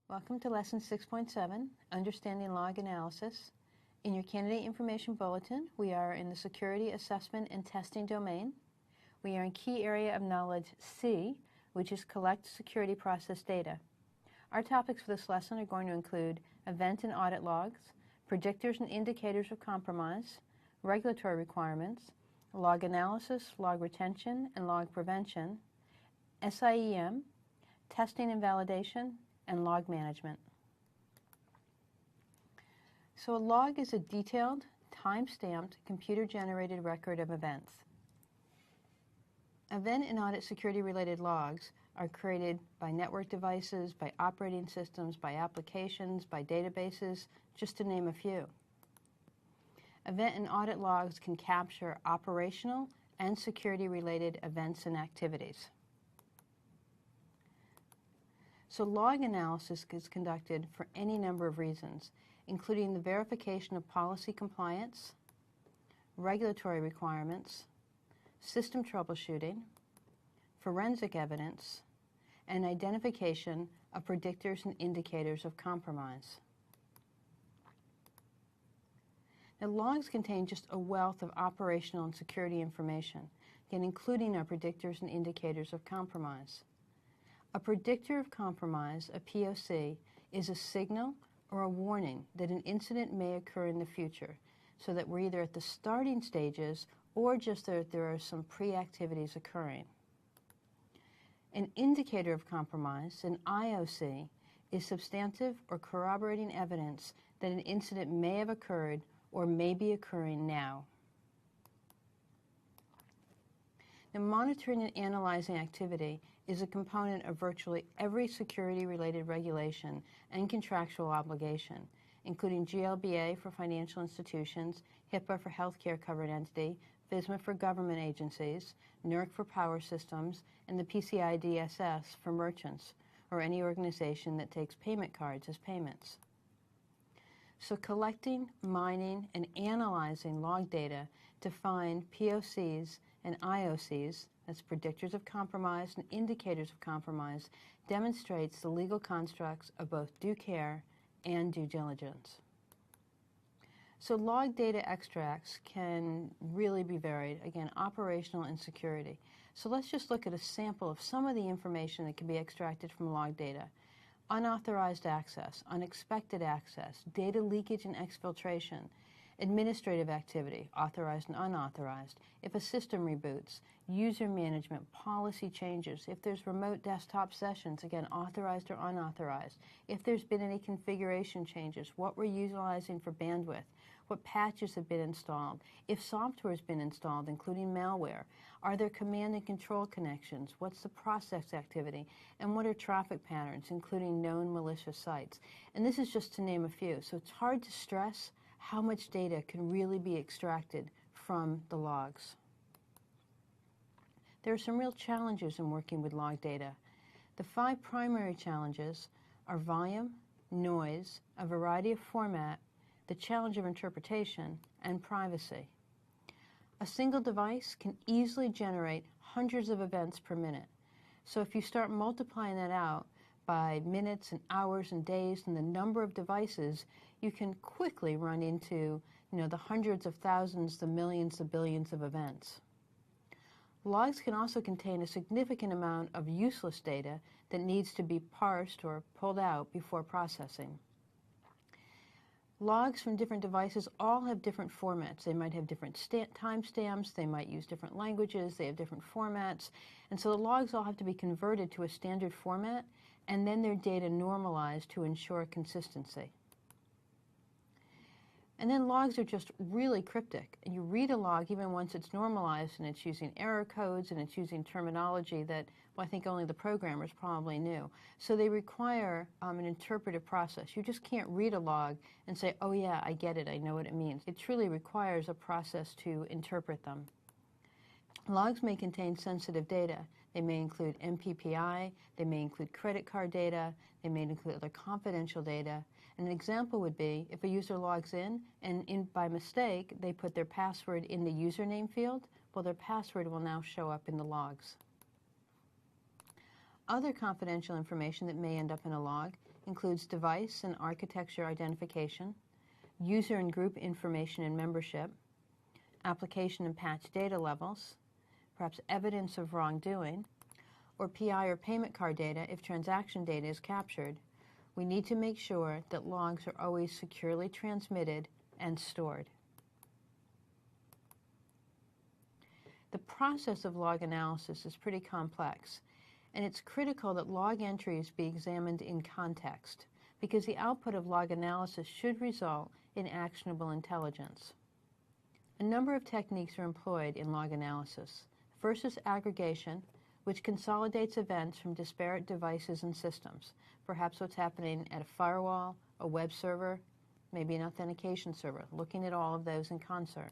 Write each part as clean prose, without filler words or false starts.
Welcome to Lesson 6.7, Understanding Log Analysis. In your Candidate Information Bulletin, we are in the Security Assessment and Testing domain. We are in Key Area of Knowledge C, which is Collect Security Process Data. Our topics for this lesson are going to include event and audit logs, predictors and indicators of compromise, regulatory requirements, log analysis, log retention, and log prevention, SIEM, testing and validation, and log management. So a log is a detailed, time-stamped, computer-generated record of events. Event and audit security-related logs are created by network devices, by operating systems, by applications, by databases, just to name a few. Event and audit logs can capture operational and security-related events and activities. So log analysis is conducted for any number of reasons, including the verification of policy compliance, regulatory requirements, system troubleshooting, forensic evidence, and identification of predictors and indicators of compromise. Now, logs contain just a wealth of operational and security information, again, including our predictors and indicators of compromise. A predictor of compromise, a POC, is a signal or a warning that an incident may occur in the future, so that we're either at the starting stages or just that there are some pre-activities occurring. An indicator of compromise, an IOC, is substantive or corroborating evidence that an incident may have occurred or may be occurring now. Now, monitoring and analyzing activity is a component of virtually every security-related regulation and contractual obligation, including GLBA for financial institutions, HIPAA for healthcare covered entity, FSMA for government agencies, NERC for power systems, and the PCI DSS for merchants, or any organization that takes payment cards as payments. So collecting, mining, and analyzing log data to find POCs and IOCs, that's predictors of compromise and indicators of compromise, demonstrates the legal constructs of both due care and due diligence. So log data extracts can really be varied, again, operational and security. So let's just look at a sample of some of the information that can be extracted from log data. Unauthorized access, unexpected access, data leakage and exfiltration, administrative activity, authorized and unauthorized, if a system reboots, user management, policy changes, if there's remote desktop sessions, again, authorized or unauthorized, if there's been any configuration changes, what we're utilizing for bandwidth, what patches have been installed, if software has been installed, including malware, are there command and control connections, what's the process activity, and what are traffic patterns, including known malicious sites. And this is just to name a few, so it's hard to stress how much data can really be extracted from the logs. There are some real challenges in working with log data. The 5 primary challenges are volume, noise, a variety of format, the challenge of interpretation, and privacy. A single device can easily generate hundreds of events per minute. So if you start multiplying that out by minutes and hours and days and the number of devices, you can quickly run into, the hundreds of thousands, the millions, the billions of events. Logs can also contain a significant amount of useless data that needs to be parsed or pulled out before processing. Logs from different devices all have different formats. They might have different timestamps, they might use different languages, they have different formats, and so the logs all have to be converted to a standard format, and then their data normalized to ensure consistency. And then logs are just really cryptic. And you read a log even once it's normalized and it's using error codes and it's using terminology that, I think only the programmers probably knew. So they require an interpretive process. You just can't read a log and say, oh yeah, I get it, I know what it means. It truly requires a process to interpret them. Logs may contain sensitive data. They may include MPPI, they may include credit card data, they may include other confidential data. And an example would be if a user logs in and by mistake they put their password in the username field, well, their password will now show up in the logs. Other confidential information that may end up in a log includes device and architecture identification, user and group information and membership, application and patch data levels, perhaps evidence of wrongdoing, or PI or payment card data if transaction data is captured. We need to make sure that logs are always securely transmitted and stored. The process of log analysis is pretty complex, and it's critical that log entries be examined in context, because the output of log analysis should result in actionable intelligence. A number of techniques are employed in log analysis. First is aggregation, which consolidates events from disparate devices and systems, perhaps what's happening at a firewall, a web server, maybe an authentication server, looking at all of those in concert.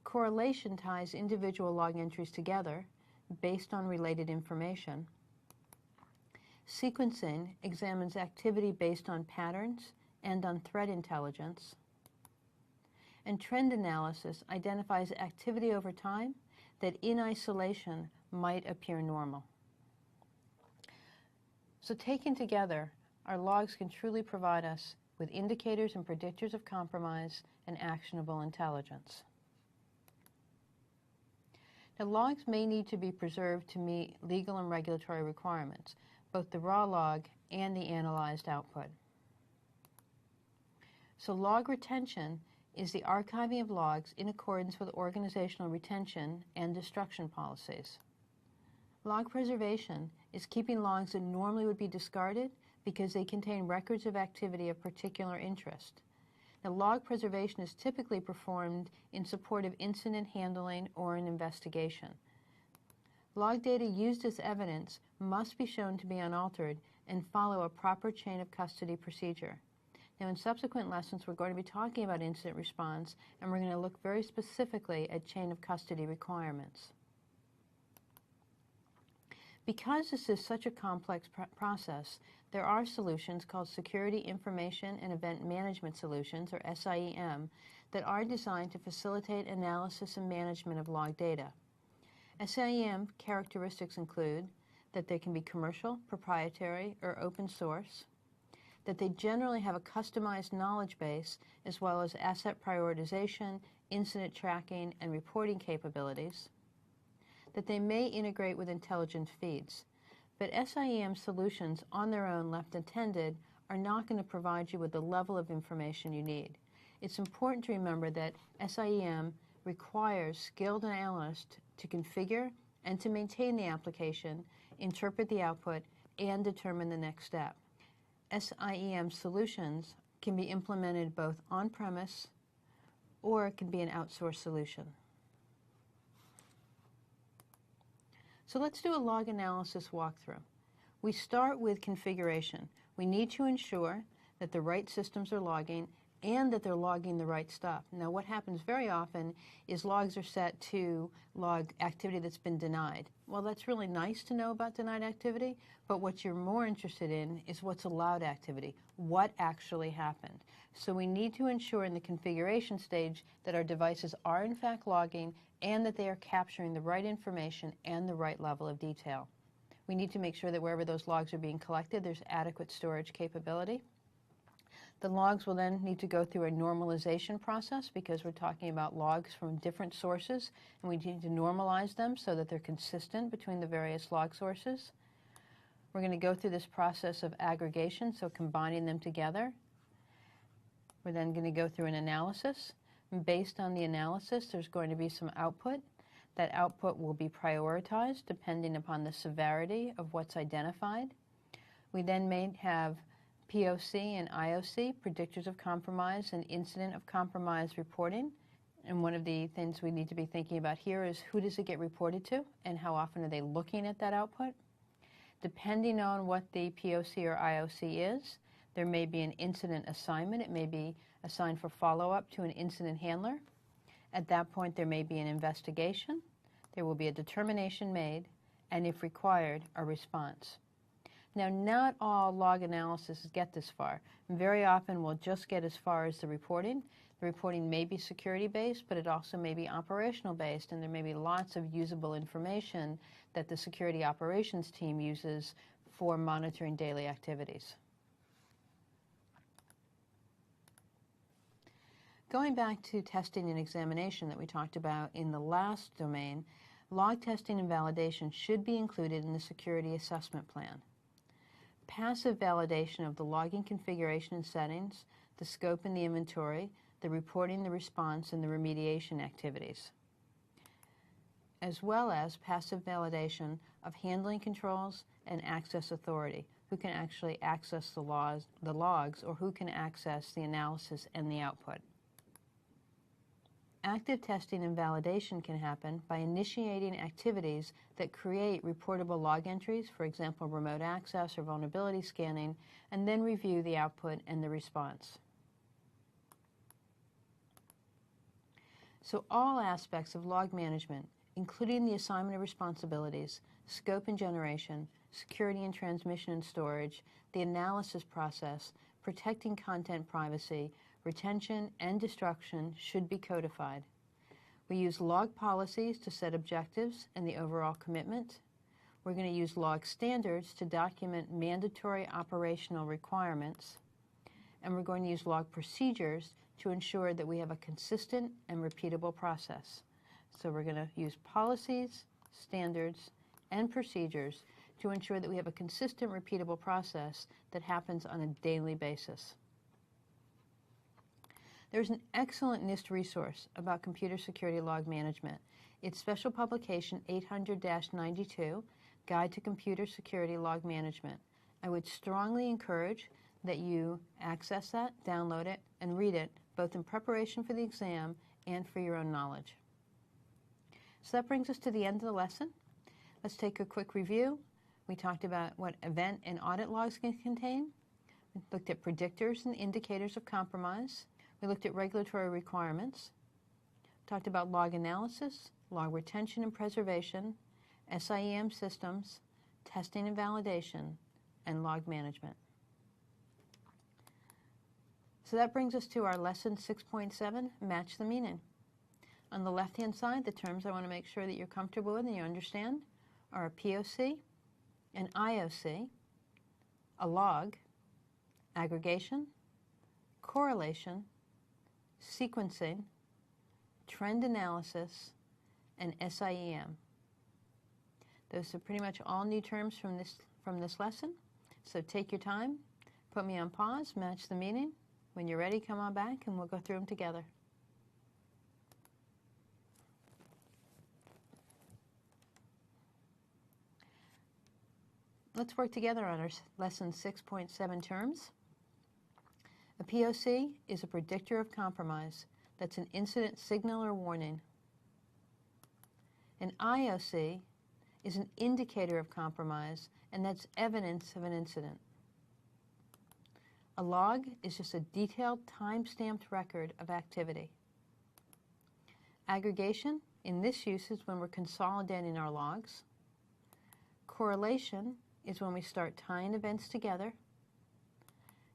Correlation ties individual log entries together based on related information. Sequencing examines activity based on patterns and on threat intelligence. And trend analysis identifies activity over time that in isolation might appear normal. So taken together, our logs can truly provide us with indicators and predictors of compromise and actionable intelligence. Now, logs may need to be preserved to meet legal and regulatory requirements, both the raw log and the analyzed output. So log retention is the archiving of logs in accordance with organizational retention and destruction policies. Log preservation is keeping logs that normally would be discarded because they contain records of activity of particular interest. Now, log preservation is typically performed in support of incident handling or an investigation. Log data used as evidence must be shown to be unaltered and follow a proper chain of custody procedure. Now, in subsequent lessons, we're going to be talking about incident response, and we're going to look very specifically at chain of custody requirements. Because this is such a complex process, there are solutions called Security Information and Event Management Solutions, or SIEM, that are designed to facilitate analysis and management of log data. SIEM characteristics include that they can be commercial, proprietary, or open source, that they generally have a customized knowledge base as well as asset prioritization, incident tracking, and reporting capabilities, that they may integrate with intelligent feeds. But SIEM solutions on their own, left unattended, are not going to provide you with the level of information you need. It's important to remember that SIEM requires skilled analysts to configure and to maintain the application, interpret the output, and determine the next step. SIEM solutions can be implemented both on-premise or it can be an outsourced solution. So let's do a log analysis walkthrough. We start with configuration. We need to ensure that the right systems are logging and that they're logging the right stuff. Now, what happens very often is logs are set to log activity that's been denied. Well, that's really nice to know about denied activity, but what you're more interested in is what's allowed activity, what actually happened. So we need to ensure in the configuration stage that our devices are in fact logging and that they are capturing the right information and the right level of detail. We need to make sure that wherever those logs are being collected, there's adequate storage capability. The logs will then need to go through a normalization process because we're talking about logs from different sources, and we need to normalize them so that they're consistent between the various log sources. We're going to go through this process of aggregation, so combining them together. We're then going to go through an analysis. And based on the analysis, there's going to be some output. That output will be prioritized depending upon the severity of what's identified. We then may have POC and IOC, predictors of compromise and incident of compromise reporting. And one of the things we need to be thinking about here is who does it get reported to and how often are they looking at that output. Depending on what the POC or IOC is, there may be an incident assignment. It may be assigned for follow-up to an incident handler. At that point, there may be an investigation. There will be a determination made, and if required, a response. Now, not all log analysis get this far. Very often, we'll just get as far as the reporting. The reporting may be security-based, but it also may be operational-based, and there may be lots of usable information that the security operations team uses for monitoring daily activities. Going back to testing and examination that we talked about in the last domain, log testing and validation should be included in the security assessment plan. Passive validation of the logging configuration and settings, the scope and the inventory, the reporting, the response, and the remediation activities, as well as passive validation of handling controls and access authority, who can actually access the logs, or who can access the analysis and the output. Active testing and validation can happen by initiating activities that create reportable log entries, for example, remote access or vulnerability scanning, and then review the output and the response. So all aspects of log management, including the assignment of responsibilities, scope and generation, security and transmission and storage, the analysis process, protecting content privacy, retention, and destruction should be codified. We use log policies to set objectives and the overall commitment. We're going to use log standards to document mandatory operational requirements. And we're going to use log procedures to ensure that we have a consistent and repeatable process. So we're going to use policies, standards, and procedures to ensure that we have a consistent, repeatable process that happens on a daily basis. There's an excellent NIST resource about computer security log management. It's Special Publication 800-92, Guide to Computer Security Log Management. I would strongly encourage that you access that, download it, and read it, both in preparation for the exam and for your own knowledge. So that brings us to the end of the lesson. Let's take a quick review. We talked about what event and audit logs can contain. We looked at predictors and indicators of compromise. We looked at regulatory requirements, talked about log analysis, log retention and preservation, SIEM systems, testing and validation, and log management. So that brings us to our lesson 6.7, match the meaning. On the left-hand side, the terms I want to make sure that you're comfortable with and you understand are a POC, an IOC, a log, aggregation, correlation, sequencing, trend analysis, and SIEM. Those are pretty much all new terms from this lesson. So take your time, put me on pause, match the meaning. When you're ready, come on back and we'll go through them together. Let's work together on our lesson 6.7 terms. A POC is a predictor of compromise. That's an incident signal or warning. An IOC is an indicator of compromise, and that's evidence of an incident. A log is just a detailed, time-stamped record of activity. Aggregation, in this use, is when we're consolidating our logs. Correlation is when we start tying events together.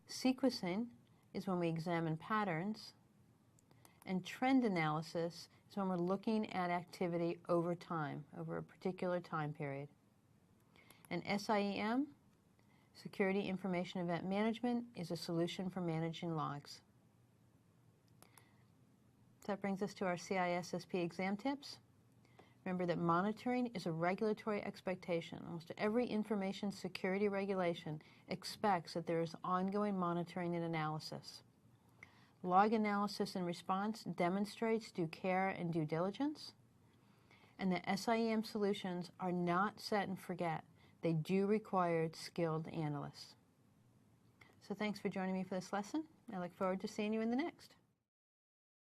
Sequencing is when we examine patterns. And trend analysis is when we're looking at activity over time, over a particular time period. And SIEM, Security Information Event Management, is a solution for managing logs. That brings us to our CISSP exam tips. Remember that monitoring is a regulatory expectation. Almost every information security regulation expects that there is ongoing monitoring and analysis. Log analysis and response demonstrates due care and due diligence. And the SIEM solutions are not set and forget. They do require skilled analysts. So thanks for joining me for this lesson. I look forward to seeing you in the next.